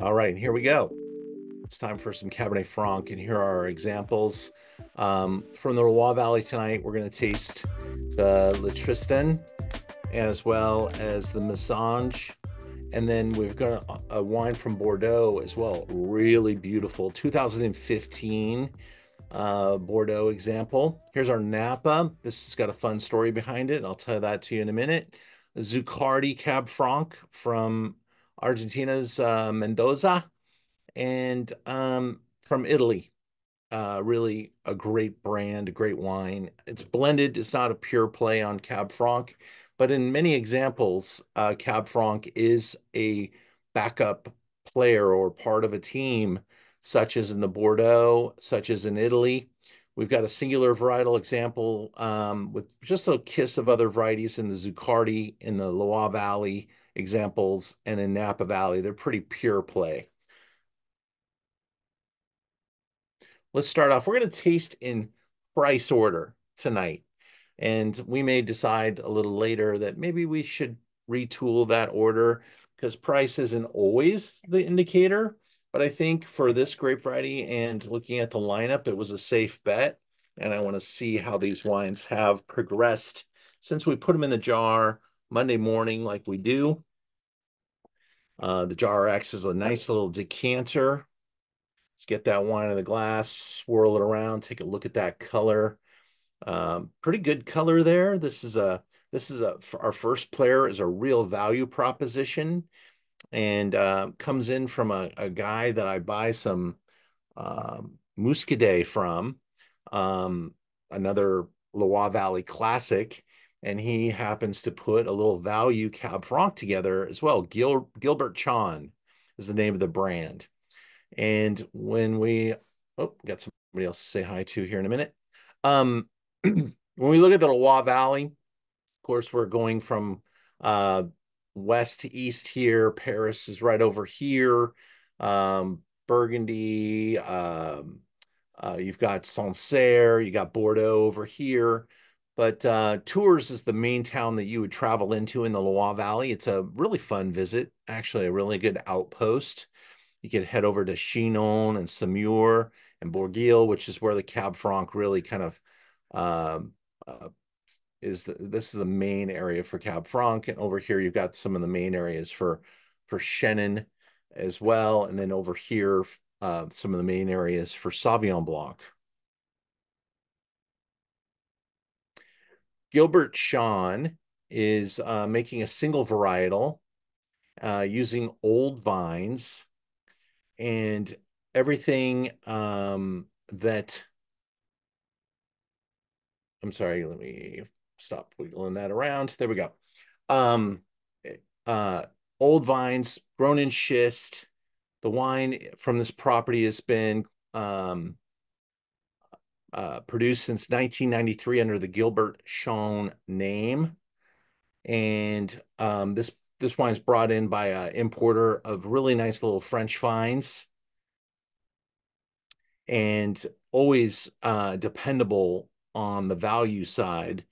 All right, here we go. It's time for some Cabernet Franc, and here are our examples. From the Loire Valley tonight, we're going to taste the Tristan as well as the Messanges. And then we've got a wine from Bordeaux as well. Really beautiful 2015 Bordeaux example. Here's our Napa. This has got a fun story behind it. I'll tell that to you in a minute. Zuccardi Cab Franc from Argentina's Mendoza, and from Italy. Really a great brand, a great wine. It's blended. It's not a pure play on Cab Franc, but in many examples, Cab Franc is a backup player or part of a team, such as in the Bordeaux, such as in Italy. We've got a singular varietal example with just a kiss of other varieties in the Zuccardi, in the Loire Valley examples, and in Napa Valley. They're pretty pure play. Let's start off. We're going to taste in price order tonight. And we may decide a little later that maybe we should retool that order because price isn't always the indicator. But I think for this grape variety and looking at the lineup, it was a safe bet. And I want to see how these wines have progressed since we put them in the jar Monday morning like we do. The jar acts as a nice little decanter. Let's get that wine in the glass, swirl it around, take a look at that color. Pretty good color there. Our first player is a real value proposition, and comes in from a guy that I buy some Muscadet from, another Loire Valley classic, and he happens to put a little value Cab Franc together as well. Gilbert Chon is the name of the brand. And when we, oh, got somebody else to say hi to here in a minute. When we look at the Loire Valley, of course, we're going from west to east here. Paris is right over here. Burgundy, you've got Sancerre, you got Bordeaux over here. But Tours is the main town that you would travel into in the Loire Valley. It's a really fun visit, actually, a really good outpost. You could head over to Chinon and Saumur and Bourgeois, which is where the Cab Franc really kind of uh, this is the main area for Cab Franc. And over here, you've got some of the main areas for Chenin as well. And then over here, some of the main areas for Sauvignon Blanc. Gilbert Sean is making a single varietal using old vines and everything that, I'm sorry, let me stop wiggling that around. There we go. Um, uh, Old vines grown in schist. The wine from this property has been produced since 1993 under the Gilbert Chon name. And this wine's brought in by an importer of really nice little French vines, and always dependable on the value side.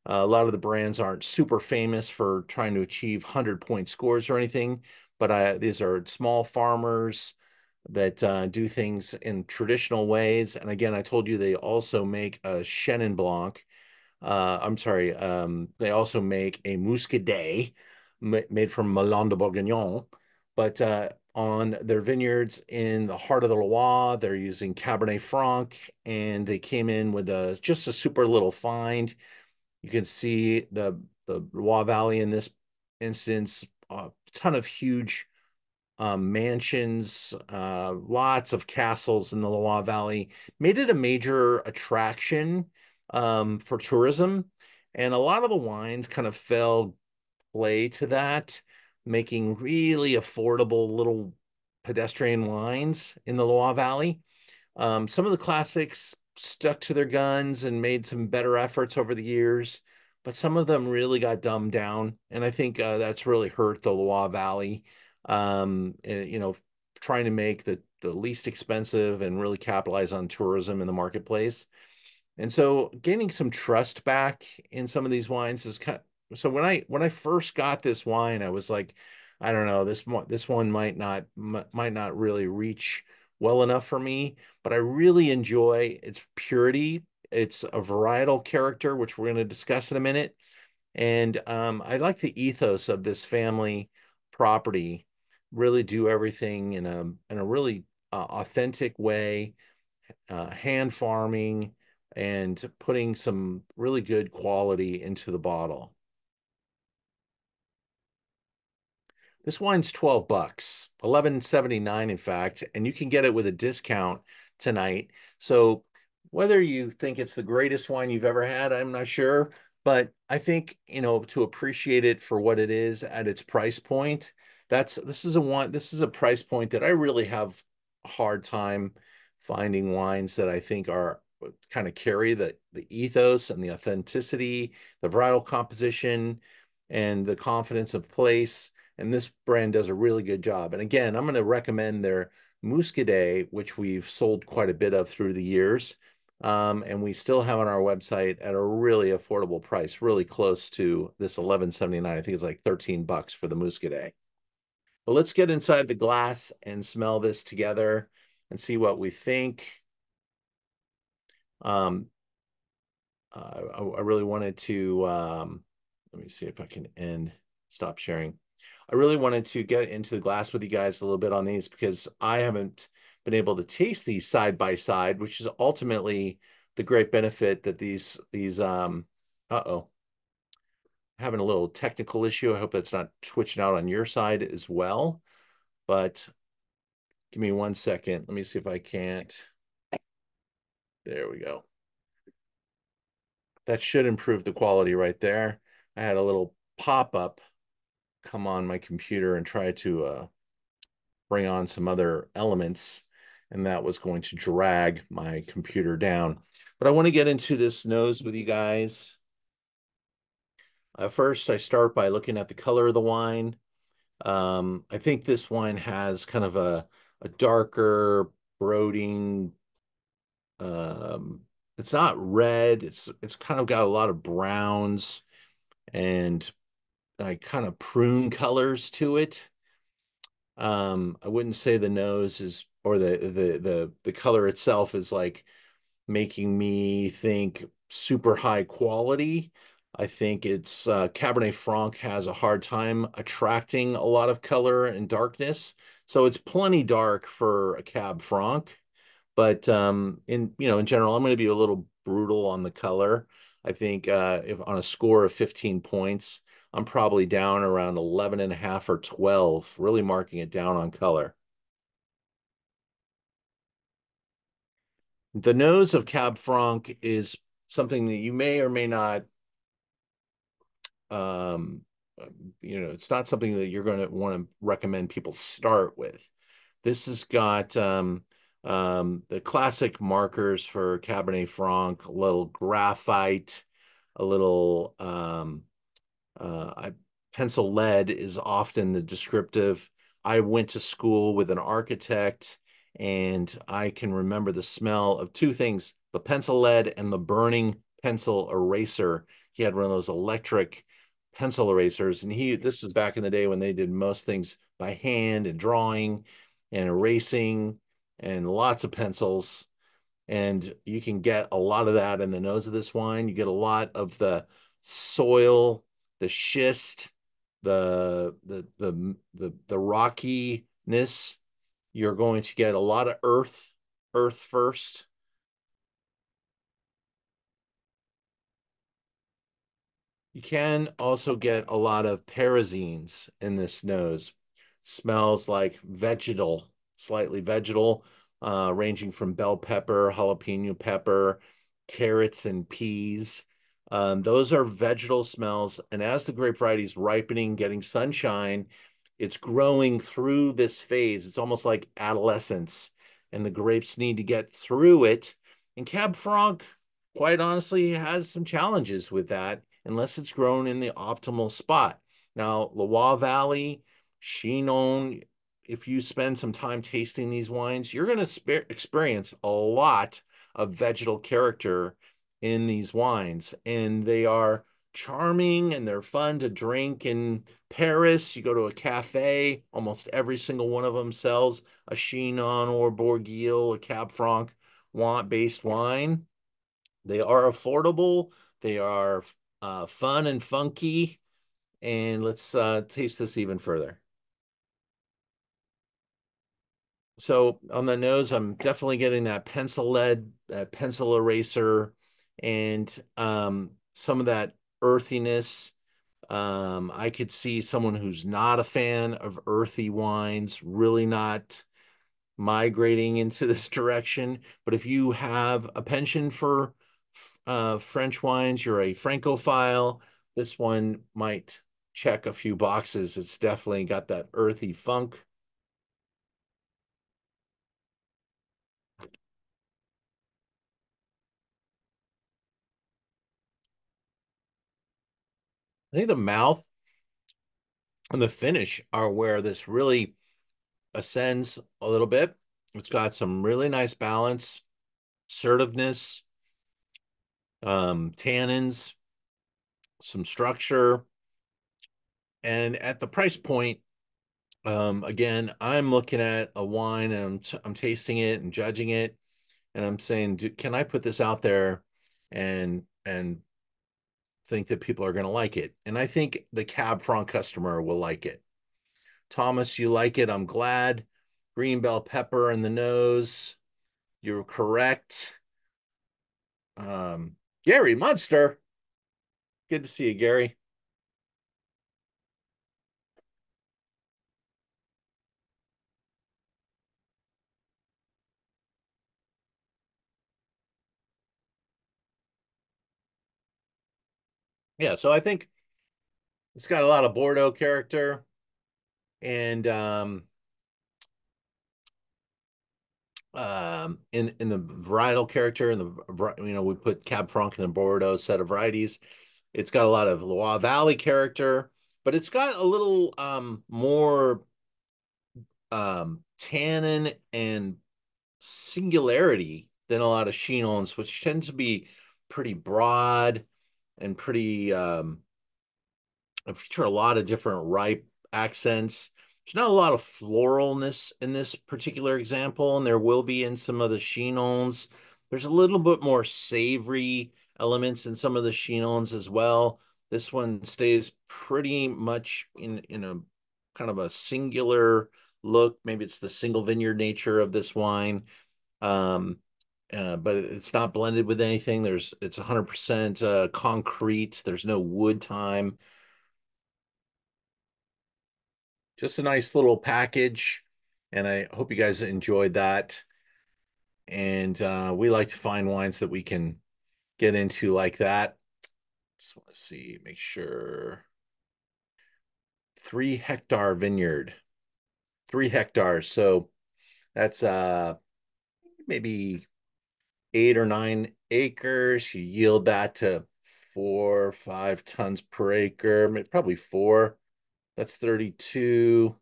A lot of the brands aren't super famous for trying to achieve 100-point scores or anything, but these are small farmers that do things in traditional ways. And again, I told you they also make a Chenin Blanc. I'm sorry, they also make a Muscadet made from Melon de Bourguignon. But on their vineyards in the heart of the Loire, they're using Cabernet Franc, and they came in with just a super little find. You can see the Loire Valley in this instance, a ton of huge mansions, lots of castles in the Loire Valley, made it a major attraction for tourism. And a lot of the wines kind of fell play to that, making really affordable little pedestrian wines in the Loire Valley. Some of the classics stuck to their guns and made some better efforts over the years, but some of them really got dumbed down. And I think that's really hurt the Loire Valley. You know, trying to make the least expensive and really capitalize on tourism in the marketplace. And so gaining some trust back in some of these wines is kind of, so when I first got this wine, I was like, I don't know. This one might not really reach well enough for me, but I really enjoy its purity. It's a varietal character, which we're going to discuss in a minute. And I like the ethos of this family property. Really do everything in a really authentic way, hand farming and putting some really good quality into the bottle. This wine's 12 bucks, 11.79 in fact, and you can get it with a discount tonight. So whether you think it's the greatest wine you've ever had, I'm not sure, but I think, to appreciate it for what it is at its price point, this is a price point that I really have a hard time finding wines that I think are kind of carry the ethos and the authenticity, the varietal composition, and the confidence of place, and this brand does a really good job. And again, I'm going to recommend their Muscadet, which we've sold quite a bit of through the years. And we still have on our website at a really affordable price, really close to this 11.79. I think it's like 13 bucks for the Muscadet. But let's get inside the glass and smell this together and see what we think. Um, I really wanted to, let me see if I can stop sharing. I really wanted to get into the glass with you guys a little bit on these because I haven't been able to taste these side by side, which is ultimately the great benefit that uh-oh, having a little technical issue. I hope that's not twitching out on your side as well. But give me 1 second. Let me see if I can't. There we go. That should improve the quality right there. I had a little pop-up come on my computer and try to bring on some other elements, and that was going to drag my computer down. But I want to get into this nose with you guys. First, I start by looking at the color of the wine. I think this wine has kind of a darker, brooding. It's not red. It's kind of got a lot of browns and like kind of prune colors to it. I wouldn't say the nose is or the color itself is like making me think super high quality. I think it's Cabernet Franc has a hard time attracting a lot of color and darkness. So it's plenty dark for a Cab Franc. But in general, I'm going to be a little brutal on the color. I think if on a score of 15 points, I'm probably down around 11 and a half or 12, really marking it down on color. The nose of Cab Franc is something that you may or may not, um, it's not something that you're going to want to recommend people start with. This has got the classic markers for Cabernet Franc, a little graphite, a little pencil lead is often the descriptive. I went to school with an architect, and I can remember the smell of two things, the pencil lead and the burning pencil eraser. He had one of those electric pencil erasers, and this was back in the day when they did most things by hand and drawing and erasing and lots of pencils. And you can get a lot of that in the nose of this wine. You get a lot of the soil, the schist, the rockiness. You're going to get a lot of earth first. You can also get a lot of pyrazines in this nose. Smells like vegetal, slightly vegetal, ranging from bell pepper, jalapeno pepper, carrots, and peas. Those are vegetal smells. And as the grape variety is ripening, getting sunshine, it's growing through this phase. It's almost like adolescence, and the grapes need to get through it. And Cab Franc, quite honestly, has some challenges with that unless it's grown in the optimal spot. Now, Loire Valley, Chinon, if you spend some time tasting these wines, you're going to experience a lot of vegetal character in these wines. And they are charming and they're fun to drink in Paris. You go to a cafe, almost every single one of them sells a Chinon or Bordeaux, a Cab Franc based wine. They are affordable. They are fun and funky. And let's taste this even further. So on the nose, I'm definitely getting that pencil lead, that pencil eraser, and some of that earthiness. I could see someone who's not a fan of earthy wines really not migrating into this direction. But if you have a penchant for French wines, you're a Francophile, this one might check a few boxes. It's definitely got that earthy funk. I think the mouth and the finish are where this really ascends a little bit. It's got some really nice balance, assertiveness, tannins, some structure. And at the price point, again, I'm looking at a wine and I'm tasting it and judging it, and I'm saying, can I put this out there and think that people are going to like it? And I think the Cab Franc customer will like it. Thomas, you like it. I'm glad. Green bell pepper in the nose. You're correct. Um, Gary Munster. Good to see you, Gary. Yeah, so I think it's got a lot of Bordeaux character and in the varietal character and we put Cab Franc in the Bordeaux set of varieties. It's got a lot of Loire Valley character, but it's got a little more tannin and singularity than a lot of Chinons, which tend to be pretty broad and pretty feature a lot of different ripe accents. There's not a lot of floralness in this particular example, and there will be in some of the Chinons. There's a little bit more savory elements in some of the Chinons as well. This one stays pretty much in a kind of a singular look. Maybe it's the single vineyard nature of this wine. Um, but it's not blended with anything. It's 100% concrete. There's no wood time. Just a nice little package, and I hope you guys enjoyed that. And we like to find wines that we can get into like that. Just want to see, make sure. 3 hectare vineyard, 3 hectares. So that's maybe 8 or 9 acres. You yield that to 4 or 5 tons per acre, probably four. That's 32,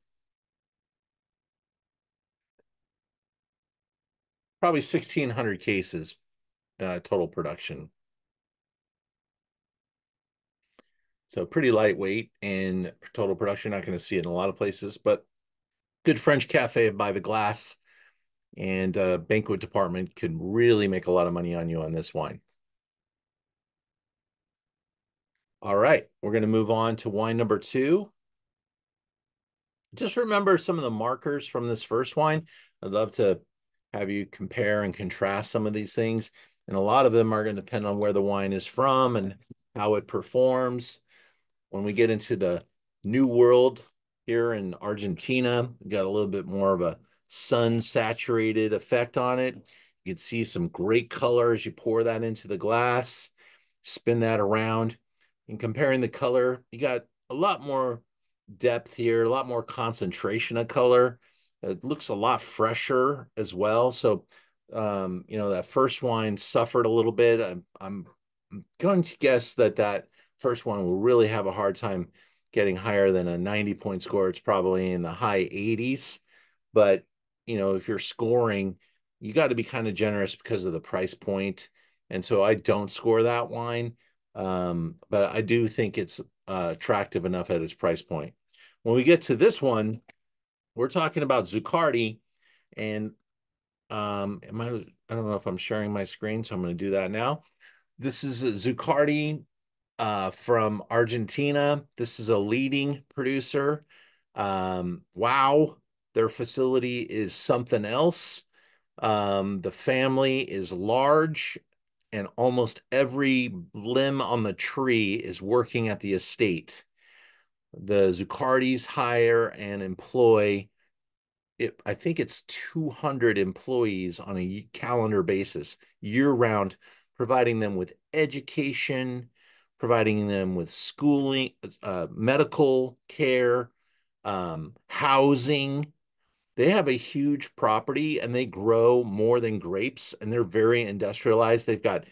probably 1,600 cases total production. So pretty lightweight in total production. Not going to see it in a lot of places, but good French cafe by the glass and banquet department could really make a lot of money on you on this wine. All right, we're going to move on to wine number two. Just remember some of the markers from this first wine. I'd love to have you compare and contrast some of these things. And a lot of them are going to depend on where the wine is from and how it performs. When we get into the New World here in Argentina, we got a little bit more of a sun saturated effect on it. You can see some great color as you pour that into the glass, spin that around. And comparing the color, you got a lot more depth here, a lot more concentration of color. It looks a lot fresher as well. So, that first wine suffered a little bit. I'm going to guess that first one will really have a hard time getting higher than a 90-point score. It's probably in the high 80s. But, if you're scoring, you got to be kind of generous because of the price point. And so I don't score that wine. But I do think it's attractive enough at its price point. When we get to this one, we're talking about Zuccardi, and I don't know if I'm sharing my screen, so I'm going to do that now. This is a Zuccardi from Argentina. This is a leading producer. Wow, their facility is something else. The family is large, and almost every limb on the tree is working at the estate. The Zuccardis hire and employ I think it's 200 employees on a calendar basis, year round, providing them with education, providing them with schooling, medical care, housing. They have a huge property and they grow more than grapes, and they're very industrialized. They've got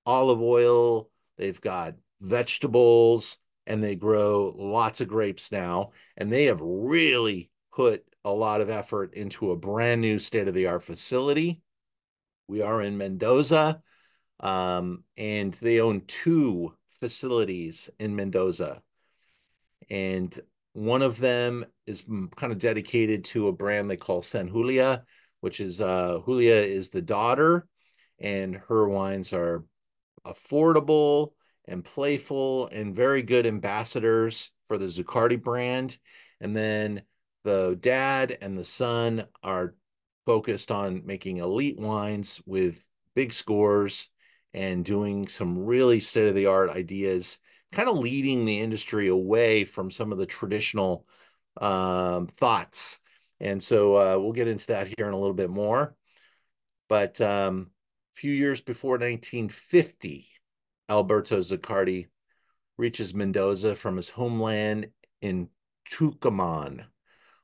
olive oil, they've got vegetables, and they grow lots of grapes now. And they have really put a lot of effort into a brand new state-of-the-art facility. We are in Mendoza, and they own two facilities in Mendoza. And one of them is kind of dedicated to a brand they call San Julia, which is Julia is the daughter, and her wines are affordable and playful and very good ambassadors for the Zuccardi brand. And then the dad and the son are focused on making elite wines with big scores and doing some really state-of-the-art ideas, kind of leading the industry away from some of the traditional thoughts. And so we'll get into that here in a little bit more. But a few years before 1950, Alberto Zuccardi reaches Mendoza from his homeland in Tucumán,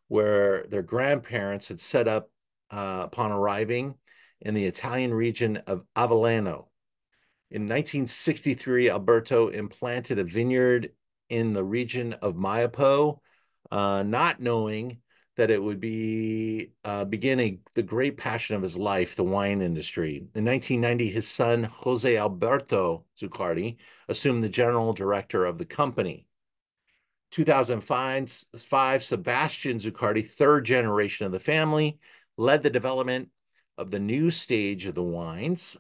where their grandparents had set up upon arriving in the Italian region of Avellano. In 1963, Alberto implanted a vineyard in the region of Maipo, not knowing that it would be beginning the great passion of his life, the wine industry. In 1990, his son, Jose Alberto Zuccardi, assumed the general director of the company. 2005, Sebastian Zuccardi, third generation of the family, led the development of the new stage of the wines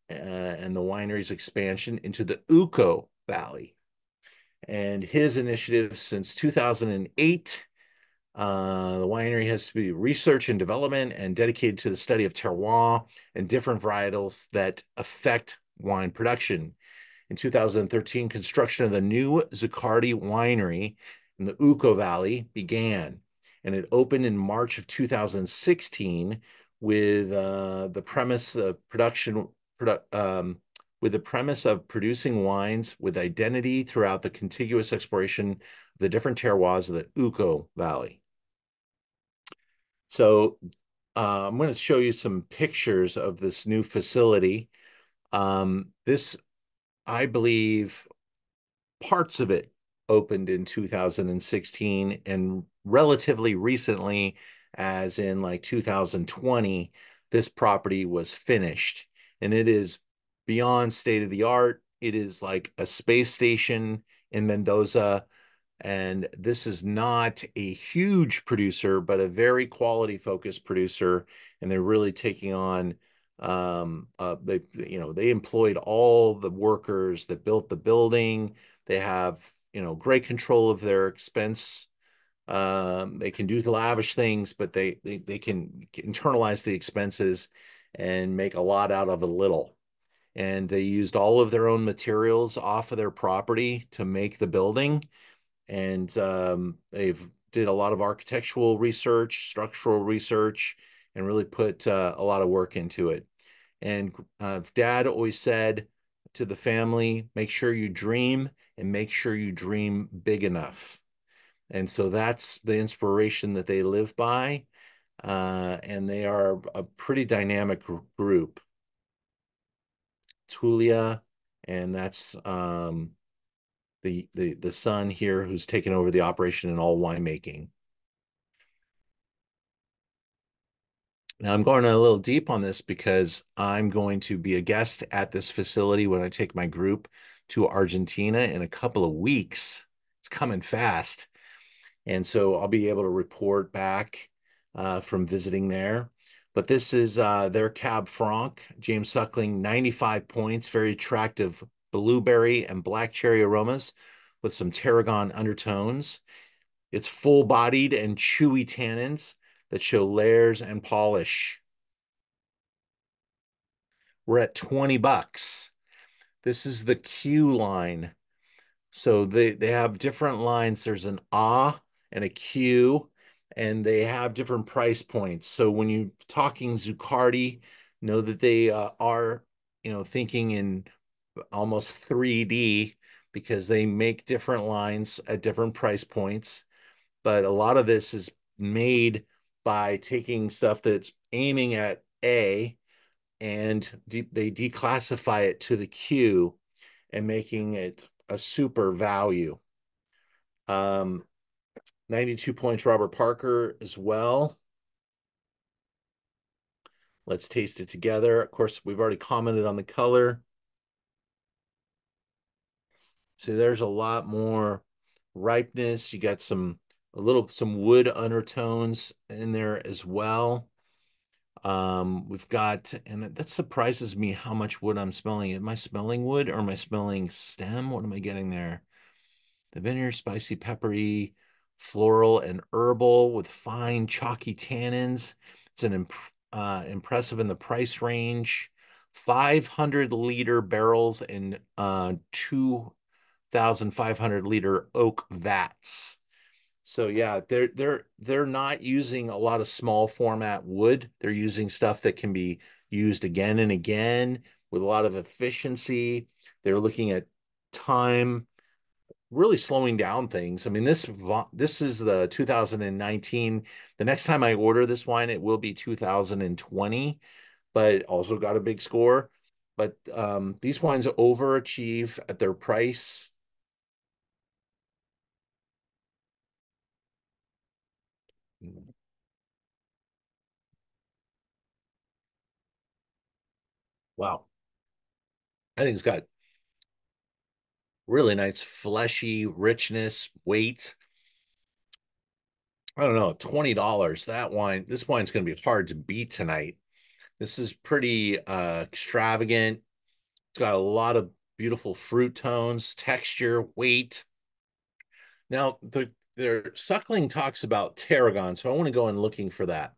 and the winery's expansion into the Uco Valley. And his initiative since 2008, the winery has to be research and development and dedicated to the study of terroir and different varietals that affect wine production. In 2013, construction of the new Zuccardi winery in the Uco Valley began, and it opened in March of 2016 with the premise of with the premise of producing wines with identity throughout the contiguous exploration of the different terroirs of the Uco Valley. So I'm going to show you some pictures of this new facility. This, I believe, parts of it opened in 2016, and relatively recently, as in like 2020, this property was finished, and it is beyond state of the art. It is like a space station in Mendoza. And this is not a huge producer, but a very quality focused producer. And they're really taking on, they employed all the workers that built the building. They have, great control of their expense. They can do the lavish things, but they can internalize the expenses and make a lot out of a little. And they used all of their own materials off of their property to make the building. And they've did a lot of architectural research, structural research, and really put a lot of work into it. And Dad always said to the family, make sure you dream and make sure you dream big enough. And so that's the inspiration that they live by. And they are a pretty dynamic group. Tulia, and that's the son here who's taken over the operation in all winemaking. Now I'm going a little deep on this because I'm going to be a guest at this facility when I take my group to Argentina in a couple of weeks. It's coming fast. And so I'll be able to report back from visiting there. But this is their Cab Franc, James Suckling, 95 points, very attractive blueberry and black cherry aromas with some tarragon undertones. It's full-bodied and chewy tannins that show layers and polish. We're at 20 bucks. This is the Q line. So they have different lines. There's an A and a Q, and they have different price points. So when you're talking Zuccardi, know that they are, thinking in almost 3D because they make different lines at different price points. But a lot of this is made by taking stuff that's aiming at A and they declassify it to the Q and making it a super value. 92 points, Robert Parker as well. Let's taste it together. Of course, we've already commented on the color. So there's a lot more ripeness. You got some wood undertones in there as well. We've got, and that surprises me how much wood I'm smelling. Am I smelling wood or am I smelling stem? What am I getting there? The vineyard, spicy, peppery, floral, and herbal with fine, chalky tannins. It's impressive in the price range. 500-liter barrels and 2,500-liter oak vats. So yeah, they're not using a lot of small format wood. They're using stuff that can be used again and again with a lot of efficiency. They're looking at time, really slowing down things. I mean, this is the 2019. The next time I order this wine, it will be 2020, but also got a big score. But these wines overachieve at their price. Wow. I think it's got really nice fleshy richness, weight. I don't know, $20. This wine's going to be hard to beat tonight. This is pretty extravagant. It's got a lot of beautiful fruit tones, texture, weight. Now, their suckling talks about tarragon, so I want to go in looking for that.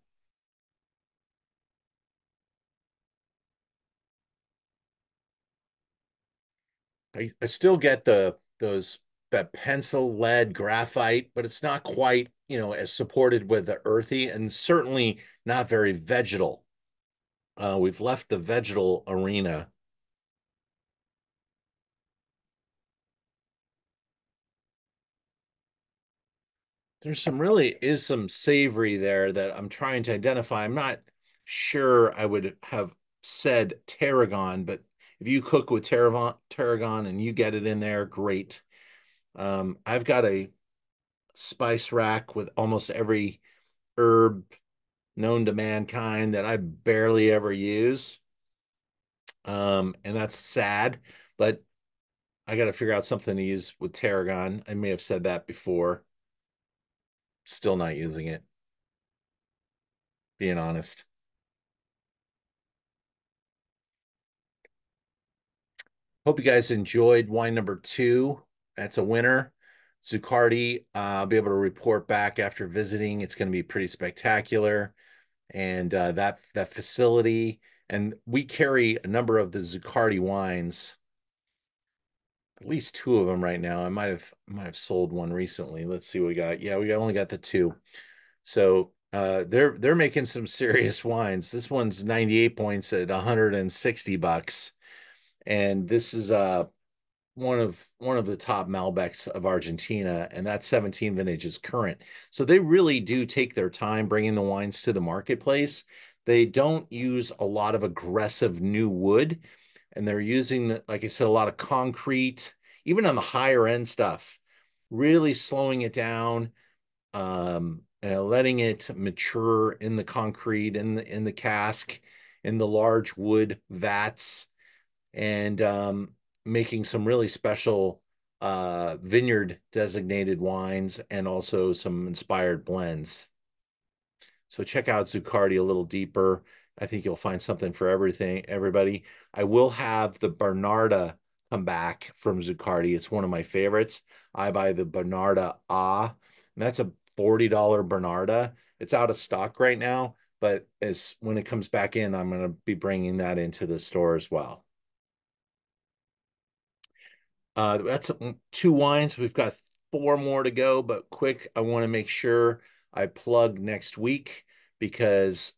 I still get that pencil lead graphite, but it's not quite, as supported with the earthy and certainly not very vegetal. We've left the vegetal arena. There's some savory there that I'm trying to identify. I'm not sure I would have said tarragon, but if you cook with tarragon and you get it in there, great. I've got a spice rack with almost every herb known to mankind that I barely ever use. And that's sad, but I got to figure out something to use with tarragon. I may have said that before. Still not using it, being honest. Hope you guys enjoyed wine number two. That's a winner. Zuccardi, I'll be able to report back after visiting. It's going to be pretty spectacular. And that facility, and we carry a number of the Zuccardi wines, at least two of them right now. I might have sold one recently. Let's see what we got. Yeah, we only got the two. So they're making some serious wines. This one's 98 points at 160 bucks. And this is one of the top Malbecs of Argentina, and that 17 vintage is current. So they really do take their time bringing the wines to the marketplace. They don't use a lot of aggressive new wood, and they're using, like I said, a lot of concrete, even on the higher end stuff, really slowing it down, letting it mature in the concrete, in the cask, in the large wood vats, and making some really special vineyard designated wines and also some inspired blends. So check out Zuccardi a little deeper. I think you'll find something for everybody. I will have the Bernarda come back from Zuccardi. It's one of my favorites. I buy the Bernarda and that's a $40 Bernarda. It's out of stock right now, but as when it comes back in, I'm going to be bringing that into the store as well. That's two wines. We've got four more to go, but quick, I want to make sure I plug next week because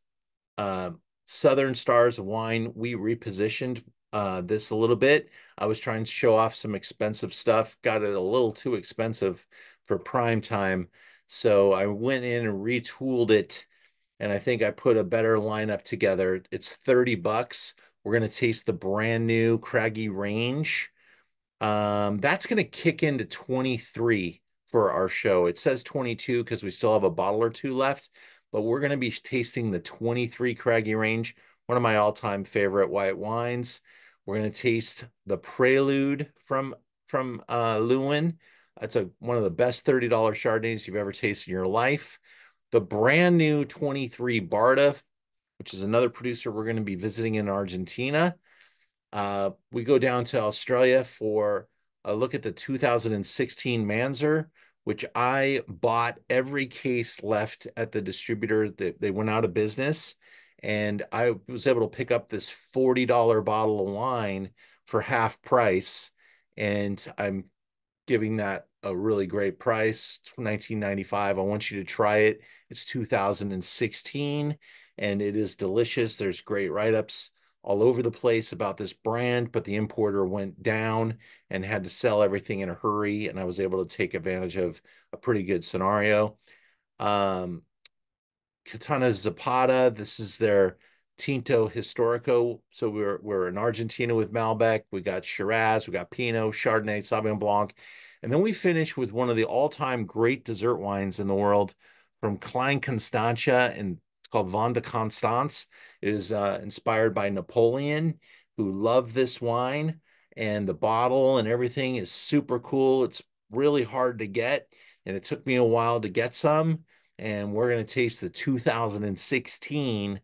uh, Southern Stars of Wine, we repositioned this a little bit. I was trying to show off some expensive stuff, got it a little too expensive for prime time. So I went in and retooled it, and I think I put a better lineup together. It's 30 bucks. We're going to taste the brand new Craggy Range. That's going to kick into 23 for our show. It says 22 because we still have a bottle or two left, but we're going to be tasting the 23 Craggy Range, one of my all-time favorite white wines. We're going to taste the Prelude from Lewin. That's one of the best $30 Chardonnays you've ever tasted in your life. The brand new 23 Barda, which is another producer we're going to be visiting in Argentina. We go down to Australia for a look at the 2016 Manzer, which I bought every case left at the distributor. They went out of business, and I was able to pick up this $40 bottle of wine for half price. And I'm giving that a really great price, 1995. I want you to try it. It's 2016 and it is delicious. There's great write-ups all over the place about this brand, but the importer went down and had to sell everything in a hurry, and I was able to take advantage of a pretty good scenario. Um, Katana Zapata. This is their Tinto Historico. So we're in Argentina with Malbec. We got Shiraz, we got Pinot, Chardonnay, Sauvignon Blanc, and then we finish with one of the all-time great dessert wines in the world from Klein Constantia, and it's called Vin de Constance. It is inspired by Napoleon, who loved this wine, and the bottle and everything is super cool. It's really hard to get, and it took me a while to get some, and we're going to taste the 2016,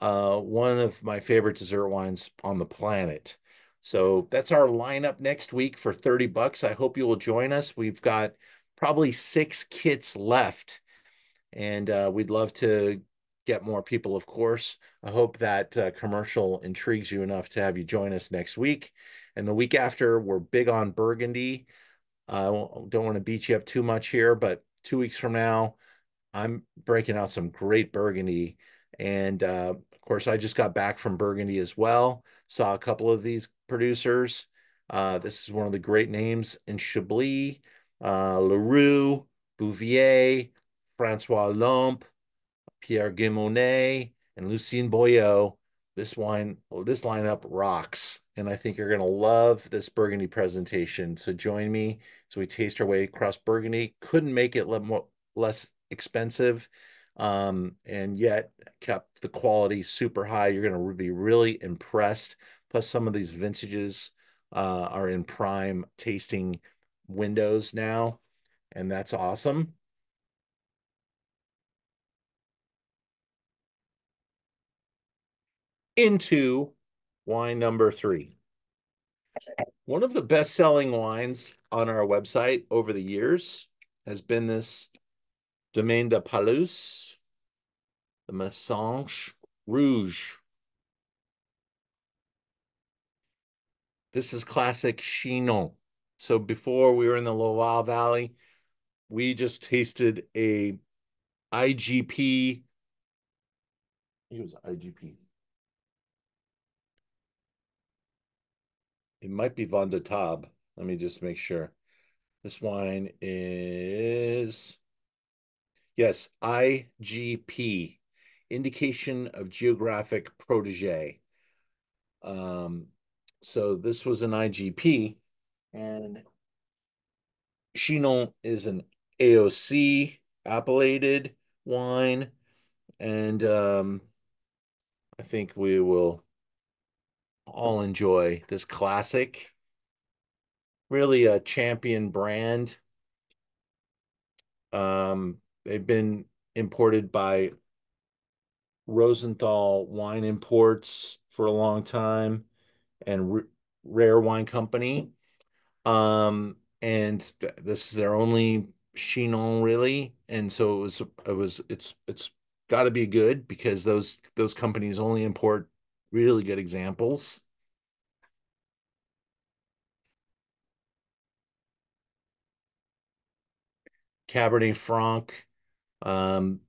one of my favorite dessert wines on the planet. So that's our lineup next week for 30 bucks. I hope you will join us. We've got probably 6 kits left, and we'd love to get more people, of course. I hope that commercial intrigues you enough to have you join us next week. And the week after, we're big on Burgundy. I don't want to beat you up too much here, but 2 weeks from now, I'm breaking out some great Burgundy. And of course, I just got back from Burgundy as well. Saw a couple of these producers. This is one of the great names in Chablis, Leroux, Bouvier, Francois Lompe, Pierre Guimonet, and Lucien Boyau. This lineup rocks. And I think you're going to love this Burgundy presentation. So join me as we taste our way across Burgundy. Couldn't make it less expensive, and yet kept the quality super high. You're going to be really impressed. Plus, some of these vintages are in prime tasting windows now, and that's awesome. Into wine number 3. One of the best-selling wines on our website over the years has been this Domaine de Pallus, the Messanges Rouge. This is classic Chinon. So before we were in the Loire Valley, we just tasted a IGP. It was IGP. It might be Von de Tab. Let me just make sure. This wine is, yes, IGP, indication of geographic protege. Um, so this was an IGP, and Chinon is an AOC appellated wine, and I think we will all enjoy this classic. really a champion brand. They've been imported by Rosenthal Wine Imports for a long time and Rare Wine Company. And this is their only Chinon really. And so it's got to be good because those companies only import really good examples. Cabernet Franc. Um,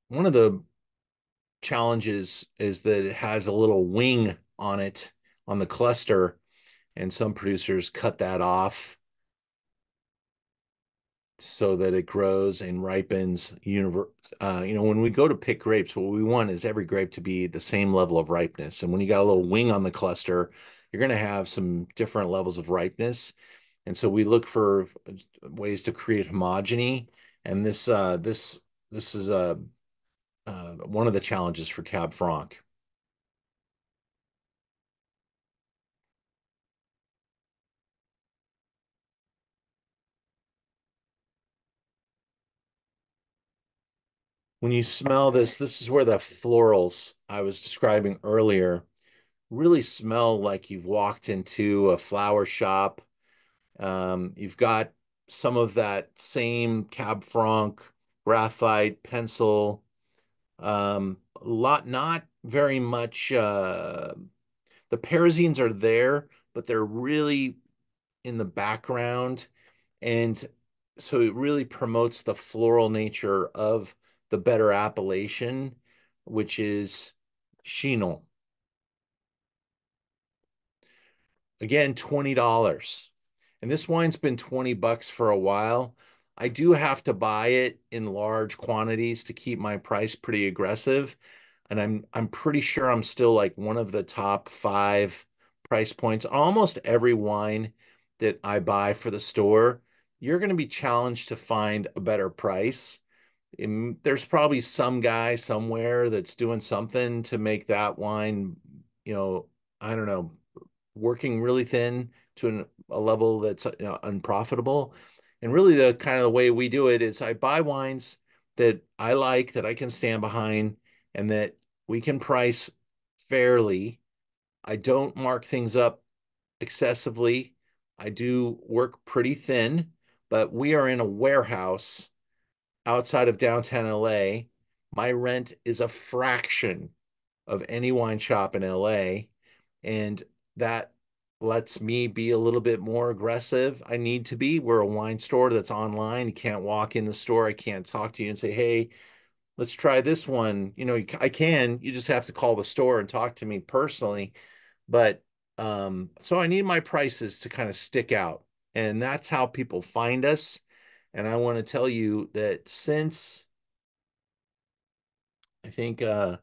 One of the challenges is that it has a little wing on it on the cluster, and some producers cut that off so that it grows and ripens. When we go to pick grapes, what we want is every grape to be the same level of ripeness. And when you got a little wing on the cluster, you're going to have some different levels of ripeness. And so we look for ways to create homogeny. And this is one of the challenges for Cab Franc. When you smell this, this is where the florals I was describing earlier really smell like you've walked into a flower shop. You've got some of that same Cab Franc, graphite, pencil, a lot, not very much. The Parisines are there, but they're really in the background. And so it really promotes the floral nature of the better appellation, which is Chinon. Again, $20. And this wine's been 20 bucks for a while. I do have to buy it in large quantities to keep my price pretty aggressive. And I'm pretty sure I'm still like one of the top five price points. Almost every wine that I buy for the store, you're going to be challenged to find a better price. There's probably some guy somewhere that's doing something to make that wine, you know, I don't know, working really thin to a level that's unprofitable. And really, the kind of the way we do it is I buy wines that I like, that I can stand behind, and that we can price fairly. I don't mark things up excessively. I do work pretty thin, but we are in a warehouse outside of downtown LA. My rent is a fraction of any wine shop in LA. And that lets me be a little bit more aggressive. I need to be. We're a wine store that's online. You can't walk in the store. I can't talk to you and say, hey, let's try this one. I can. You just have to call the store and talk to me personally. But so I need my prices to kind of stick out. And that's how people find us. And I want to tell you that since I think the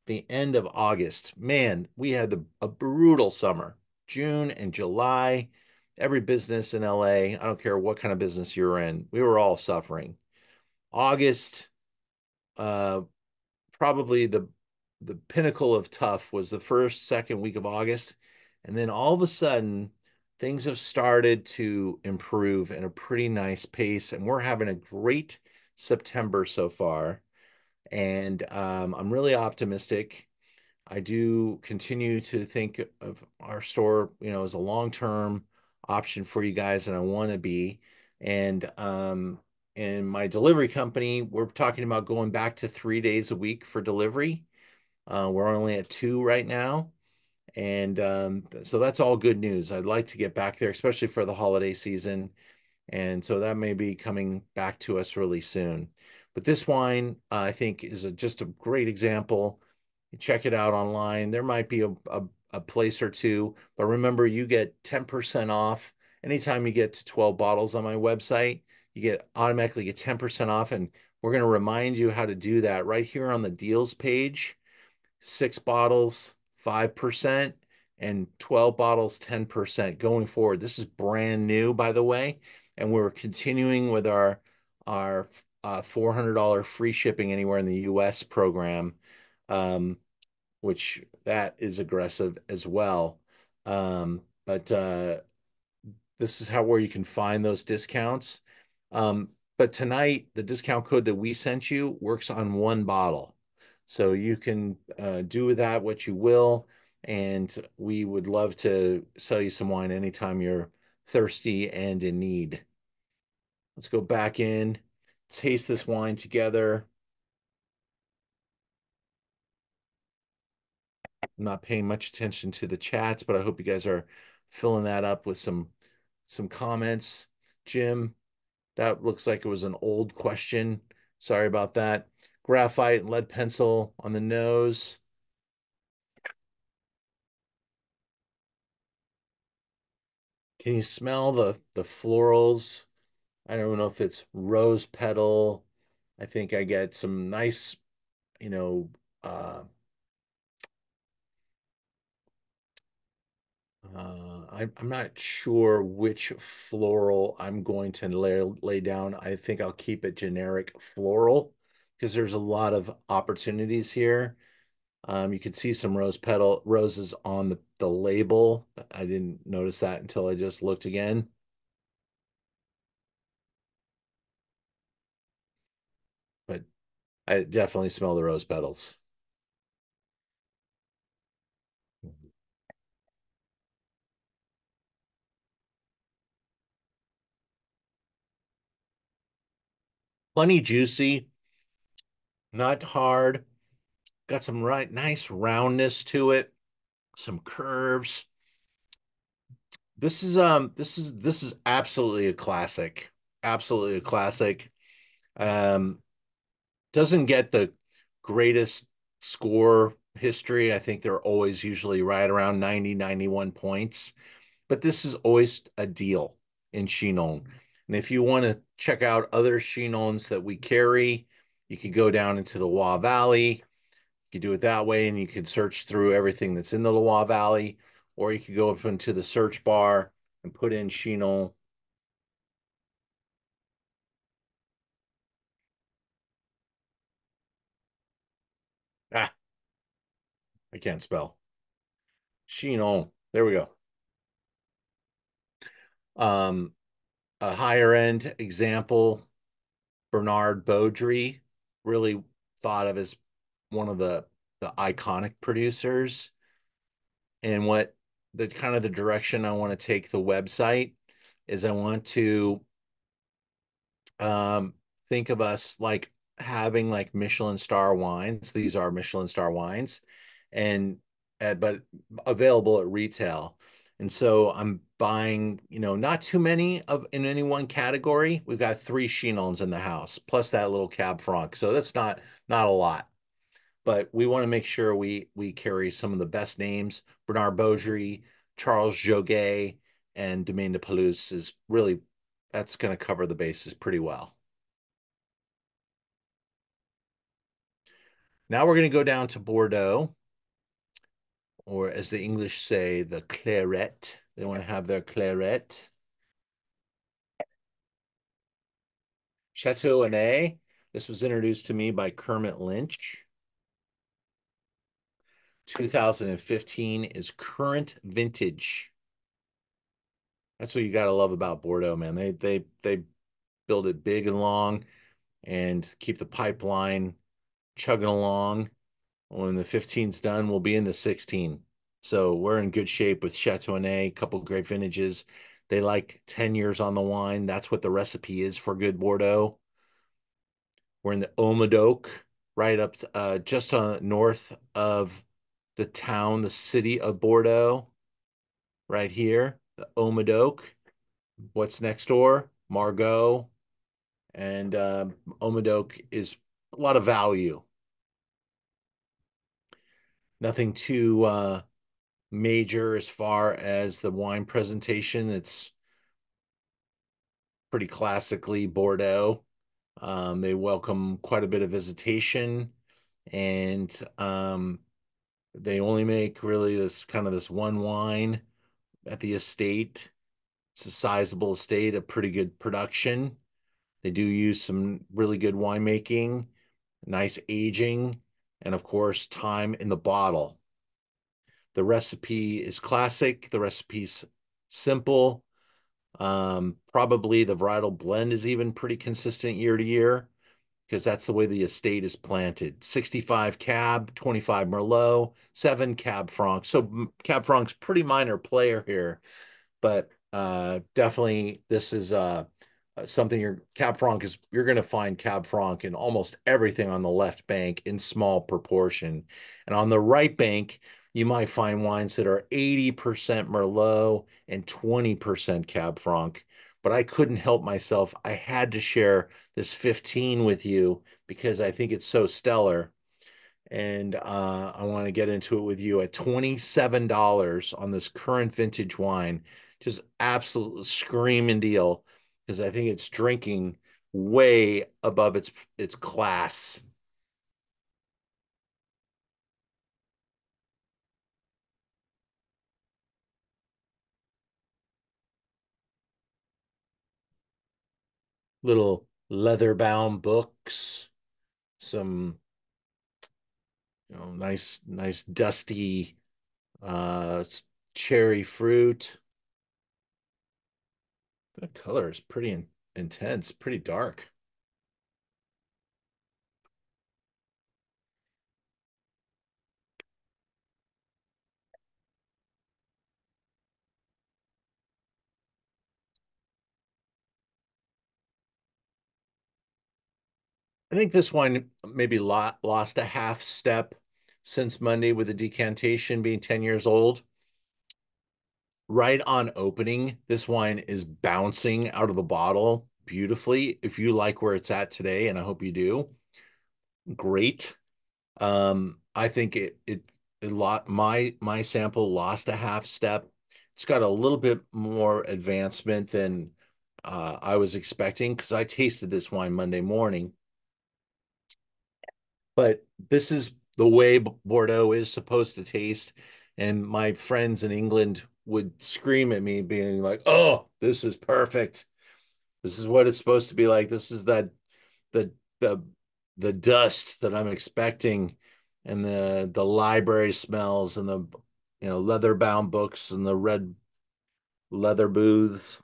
end of August, man, we had a brutal summer. June and July, every business in LA, I don't care what kind of business you're in, we were all suffering. August, uh, probably the pinnacle of tough was the first, second week of August. And then all of a sudden, things have started to improve in a pretty nice pace. And we're having a great September so far. And I'm really optimistic. I do continue to think of our store, as a long-term option for you guys, and I want to be. And in my delivery company, we're talking about going back to 3 days a week for delivery. We're only at two right now. And so that's all good news. I'd like to get back there, especially for the holiday season. And so that may be coming back to us really soon. But this wine, I think, is just a great example. Check it out online. There might be a place or two, but remember, you get 10% off anytime you get to 12 bottles on my website. You get automatically get 10% off. And we're going to remind you how to do that right here on the deals page. 6 bottles, 5%, and 12 bottles, 10% going forward. This is brand new, by the way, and we're continuing with our $400 free shipping anywhere in the US program, um, which that is aggressive as well. But this is how where you can find those discounts. But tonight, the discount code that we sent you works on one bottle. So you can do with that what you will. And we would love to sell you some wine anytime you're thirsty and in need. Let's go back in, taste this wine together. I'm not paying much attention to the chats, but I hope you guys are filling that up with some comments. Jim, that looks like it was an old question. Sorry about that. Graphite and lead pencil on the nose. Can you smell the florals? I don't know if it's rose petal. I think I get some nice, you know, I'm not sure which floral I'm going to lay down. I think I'll keep it generic floral because there's a lot of opportunities here. You can see some roses on the label. I didn't notice that until I just looked again. But I definitely smell the rose petals. Plenty juicy, not hard. Got some right nice roundness to it, some curves. This is absolutely a classic. Absolutely a classic. Um, doesn't get the greatest score history. I think they're always usually right around 90, 91 points. But this is always a deal in Chinon. And if you want to check out other Chinons that we carry, you can go down into the Loire Valley. You can do it that way, and you can search through everything that's in the Loire Valley, or you could go up into the search bar and put in Chinon. Ah, I can't spell. Chinon. There we go. Um, a higher end example, Bernard Beaudry, really thought of as one of the iconic producers. And what the kind of the direction I want to take the website is I want to um, think of us like having like Michelin star wines. These are Michelin star wines, and but available at retail. And so I'm buying, not too many of in any one category. We've got three Chinons in the house, plus that little Cab Franc. So that's not a lot. But we want to make sure we carry some of the best names. Bernard Beaudry, Charles Joguet, and Domaine de Pallus is really that's going to cover the bases pretty well. Now we're going to go down to Bordeaux, or as the English say, the claret. They want to have their claret. Chateau Aney. This was introduced to me by Kermit Lynch. 2015 is current vintage. That's what you got to love about Bordeaux, man. They build it big and long and keep the pipeline chugging along. When the 15's done, we'll be in the 16. So we're in good shape with Chateau a couple great vintages. They like 10 years on the wine. That's what the recipe is for good Bordeaux. We're in the Haut-Médoc, right up just north of the town, the city of Bordeaux, right here, the Haut-Médoc. What's next door? Margaux. And Haut-Médoc is a lot of value. Nothing too major as far as the wine presentation. It's pretty classically Bordeaux. They welcome quite a bit of visitation, and they only make really this one wine at the estate. It's a sizable estate, a pretty good production. They do use some really good winemaking, nice aging, and of course, time in the bottle. The recipe is classic. The recipe's simple. Probably the varietal blend is even pretty consistent year to year because that's the way the estate is planted. 65 Cab, 25 Merlot, 7 Cab Franc. So Cab Franc's pretty minor player here, but definitely this is something Cab Franc is you're going to find Cab Franc in almost everything on the left bank in small proportion. And on the right bank, you might find wines that are 80% Merlot and 20% Cab Franc. But I couldn't help myself. I had to share this 15 with you because I think it's so stellar. And I want to get into it with you at $27 on this current vintage wine. Just absolute screaming deal because I think it's drinking way above its class. Little leather bound books, some nice dusty uh cherry fruit. The color is pretty intense, pretty dark. I think this wine maybe lost a half step since Monday with the decantation being 10 years old. Right on opening, this wine is bouncing out of the bottle beautifully. If you like where it's at today, and I hope you do, great. I think it lot my sample lost a half step. It's got a little bit more advancement than I was expecting because I tasted this wine Monday morning. But this is the way Bordeaux is supposed to taste. And my friends in England would scream at me, being like, "Oh, this is perfect. This is what it's supposed to be like. This is the the the dust that I'm expecting, and the library smells, and the leather bound books and the red leather booths."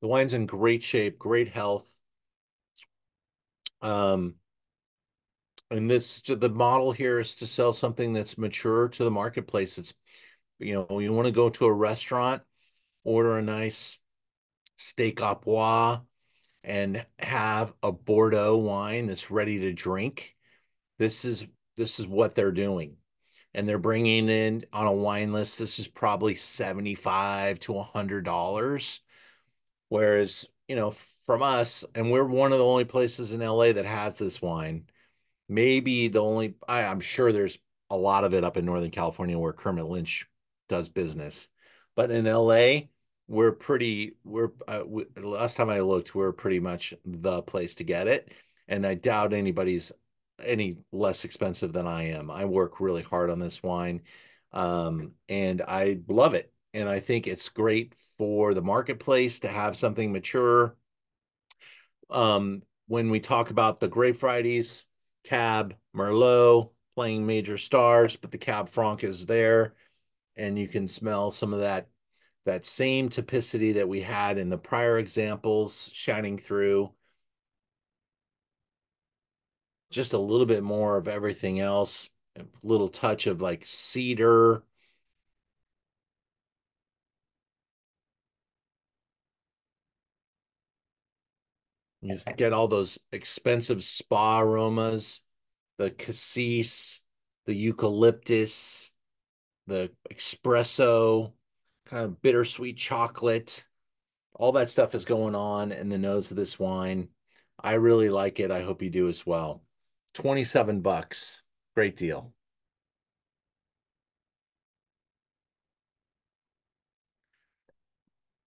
The wine's in great shape, great health. Um, and the model here is to sell something that's mature to the marketplace. It's you want to go to a restaurant, order a nice steak au pois, and have a Bordeaux wine that's ready to drink. This is this is what they're doing. And they're bringing in on a wine list, this is probably 75 to $100. Whereas, from us, and we're one of the only places in LA that has this wine. Maybe the only, I'm sure there's a lot of it up in Northern California where Kermit Lynch does business. But in LA, last time I looked, we're pretty much the place to get it. And I doubt anybody's any less expensive than I am. I work really hard on this wine, and I love it. And I think it's great for the marketplace to have something mature. When we talk about the grape varieties, Cab, Merlot playing major stars, but the Cab Franc is there, and you can smell some of that same typicity that we had in the prior examples shining through. Just a little bit more of everything else, a little touch of like cedar. You just get all those expensive spa aromas, the cassis, the eucalyptus, the espresso, kind of bittersweet chocolate. All that stuff is going on in the nose of this wine. I really like it. I hope you do as well. 27 bucks. Great deal.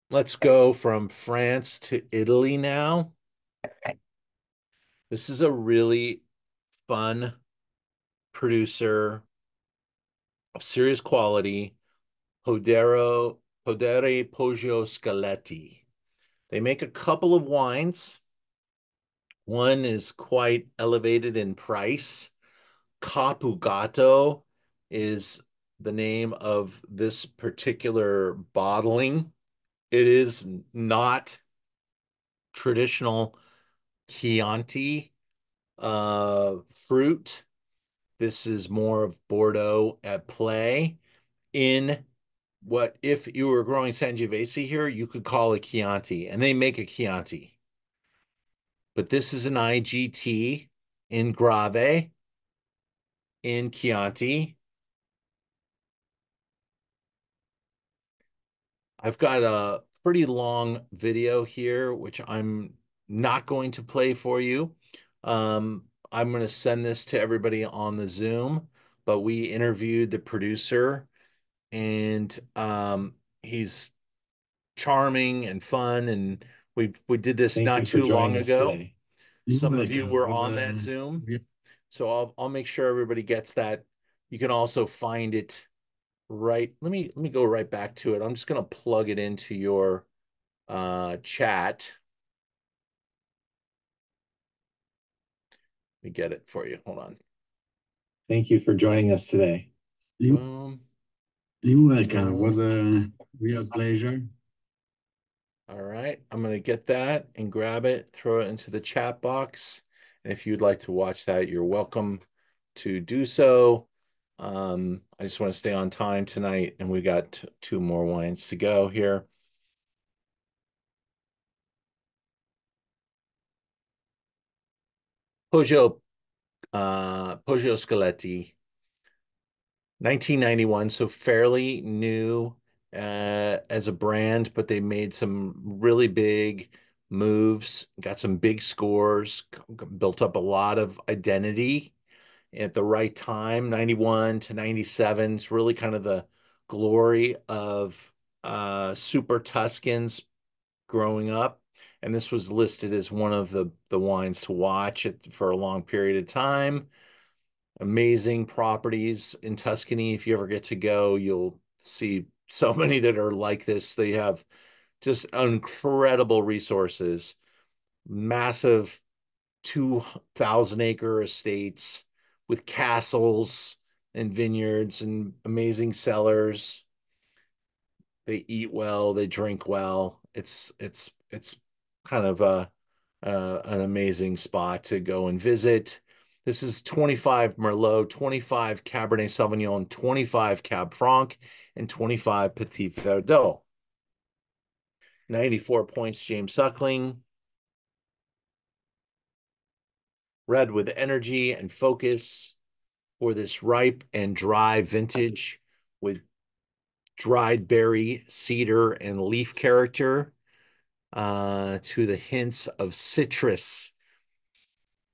Let's go from France to Italy now. This is a really fun producer of serious quality. Podere Poggio Scaletti. They make a couple of wines. One is quite elevated in price. Capogatto is the name of this particular bottling. It is not traditional Chianti fruit. This is more of Bordeaux at play in what if you were growing Sangiovese here, you could call it Chianti, and they make a Chianti. But this is an IGT in Grave in Chianti. I've got a pretty long video here, which I'm not going to play for you. I'm going to send this to everybody on the Zoom, but we interviewed the producer, and he's charming and fun, and we did this Thank not you for too long joining us ago. today. You're Some of you welcome. were on that Zoom, so I'll make sure everybody gets that. You can also find it right. Let me go right back to it. I'm just gonna plug it into your chat. Let me get it for you. Hold on. Thank you for joining us today. Boom, You're welcome. It was boom. a real pleasure. All right. I'm gonna get that and grab it, throw it into the chat box. And if you'd like to watch that, you're welcome to do so. I just want to stay on time tonight, and we got two more wines to go here. Poggio, Poggio Scalette, 1991, so fairly new as a brand, but they made some really big moves, got some big scores, built up a lot of identity at the right time. 91 to 97 is really kind of the glory of Super Tuscans growing up. And this was listed as one of the wines to watch for a long period of time. Amazing properties in Tuscany. If you ever get to go, you'll see so many that are like this. They have just incredible resources, massive 2,000-acre estates with castles and vineyards and amazing cellars. They eat well, they drink well. It's kind of a an amazing spot to go and visit. This is 25 Merlot, 25 Cabernet Sauvignon, 25 Cab Franc, and 25 Petit Verdot. 94 points, James Suckling. Red with energy and focus for this ripe and dry vintage with dried berry, cedar, and leaf character to the hints of citrus,